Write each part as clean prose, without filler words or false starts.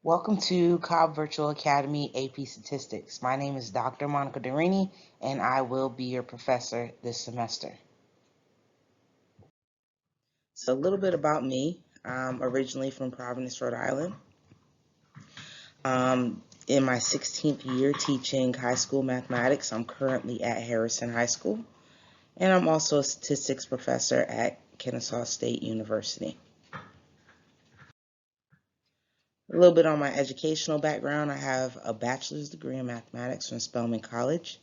Welcome to Cobb Virtual Academy AP Statistics. My name is Dr. Monica Dorini, and I will be your professor this semester. So a little bit about me. I'm originally from Providence, Rhode Island. In my 16th year teaching high school mathematics, I'm currently at Harrison High School, and I'm also a statistics professor at Kennesaw State University. A little bit on my educational background. I have a bachelor's degree in mathematics from Spelman College,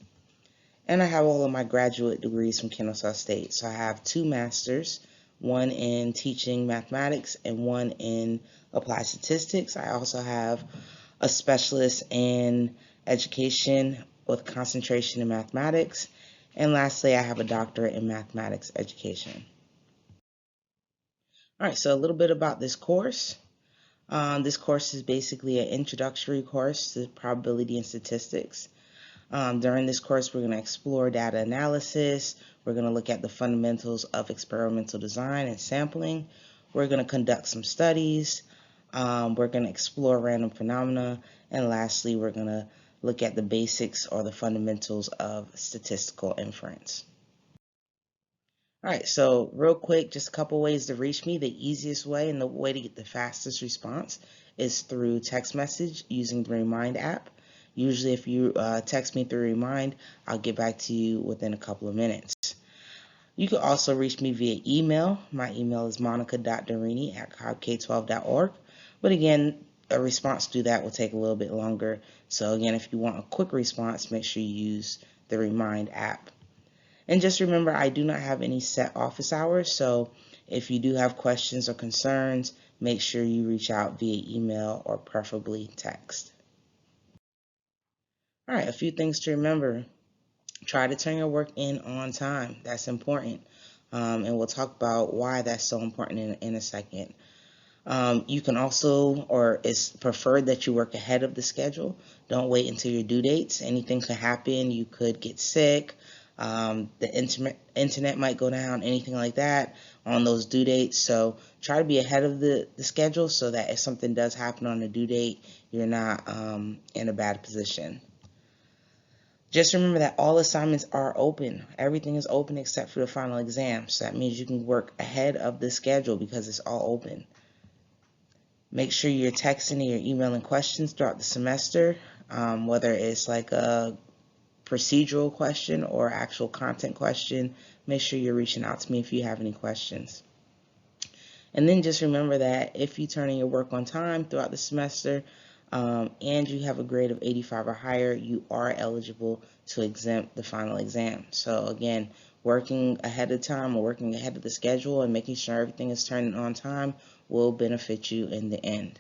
and I have all of my graduate degrees from Kennesaw State. So I have 2 masters, one in teaching mathematics and one in applied statistics. I also have a specialist in education with concentration in mathematics. And lastly, I have a doctorate in mathematics education. All right, so a little bit about this course. This course is basically an introductory course to probability and statistics. During this course, we're going to explore data analysis. We're going to look at the fundamentals of experimental design and sampling. We're going to conduct some studies. We're going to explore random phenomena. And lastly, we're going to look at the basics or the fundamentals of statistical inference. All right, so real quick, just a couple ways to reach me. The easiest way and the way to get the fastest response is through text message using the Remind app. Usually if you text me through Remind, I'll get back to you within a couple of minutes. You can also reach me via email. My email is monica.dorini@cobbk12.org. But again, a response to that will take a little bit longer. So again, if you want a quick response, make sure you use the Remind app. And just remember, I do not have any set office hours, so if you do have questions or concerns, make sure you reach out via email or preferably text. All right, a few things to remember. Try to turn your work in on time. That's important. And we'll talk about why that's so important in a second. You can also, or it's preferred that you work ahead of the schedule. Don't wait until your due dates. Anything could happen. You could get sick. The internet might go down, anything like that on those due dates. So try to be ahead of the schedule so that if something does happen on the due date, you're not in a bad position. Just remember that all assignments are open. Everything is open except for the final exam. So that means you can work ahead of the schedule because it's all open. Make sure you're texting or you're emailing questions throughout the semester, whether it's like a procedural question or actual content question. Make sure you're reaching out to me if you have any questions. And then just remember that if you turn in your work on time throughout the semester and you have a grade of 85 or higher, you are eligible to exempt the final exam. So again, working ahead of time or working ahead of the schedule and making sure everything is turning on time will benefit you in the end.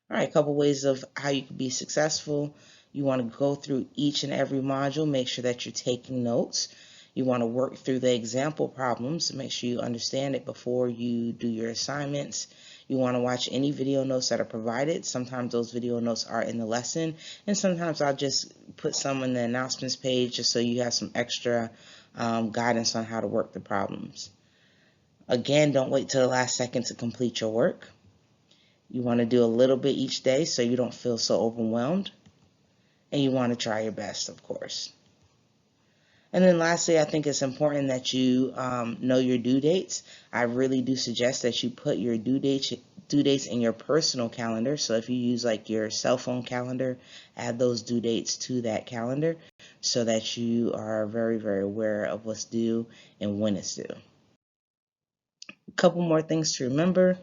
All right, a couple ways of how you can be successful. You want to go through each and every module, make sure that you're taking notes. You want to work through the example problems, make sure you understand it before you do your assignments. You want to watch any video notes that are provided. Sometimes those video notes are in the lesson, and sometimes I'll just put some in the announcements page just so you have some extra guidance on how to work the problems. Again, don't wait till the last second to complete your work. You want to do a little bit each day so you don't feel so overwhelmed. And you want to try your best, of course. And then lastly, I think it's important that you know your due dates. I really do suggest that you put your due dates in your personal calendar. So if you use like your cell phone calendar, add those due dates to that calendar so that you are very, very aware of what's due and when it's due. A couple more things to remember.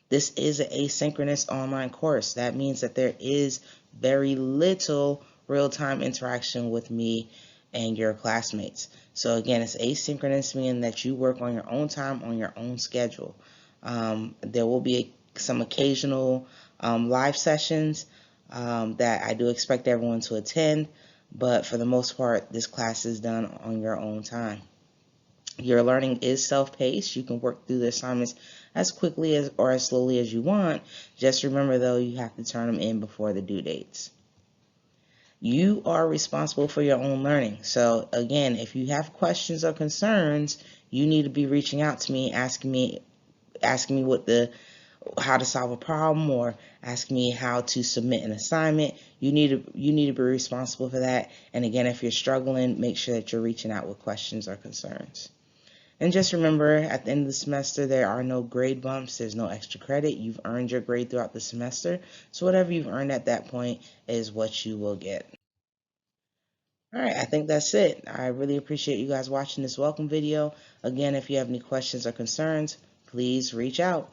This is an asynchronous online course. That means that there is very little real-time interaction with me and your classmates. So again, it's asynchronous, meaning that you work on your own time, on your own schedule. There will be some occasional live sessions that I do expect everyone to attend, but for the most part, this class is done on your own time. Your learning is self-paced. You can work through the assignments as quickly as or as slowly as you want. Just remember, though, you have to turn them in before the due dates. You are responsible for your own learning. So again, if you have questions or concerns, you need to be reaching out to me, asking me what the how to solve a problem or ask me how to submit an assignment, you need to be responsible for that. And again, if you're struggling, make sure that you're reaching out with questions or concerns. And just remember, at the end of the semester, there are no grade bumps. There's no extra credit. You've earned your grade throughout the semester. So whatever you've earned at that point is what you will get. All right, I think that's it. I really appreciate you guys watching this welcome video. Again, if you have any questions or concerns, please reach out.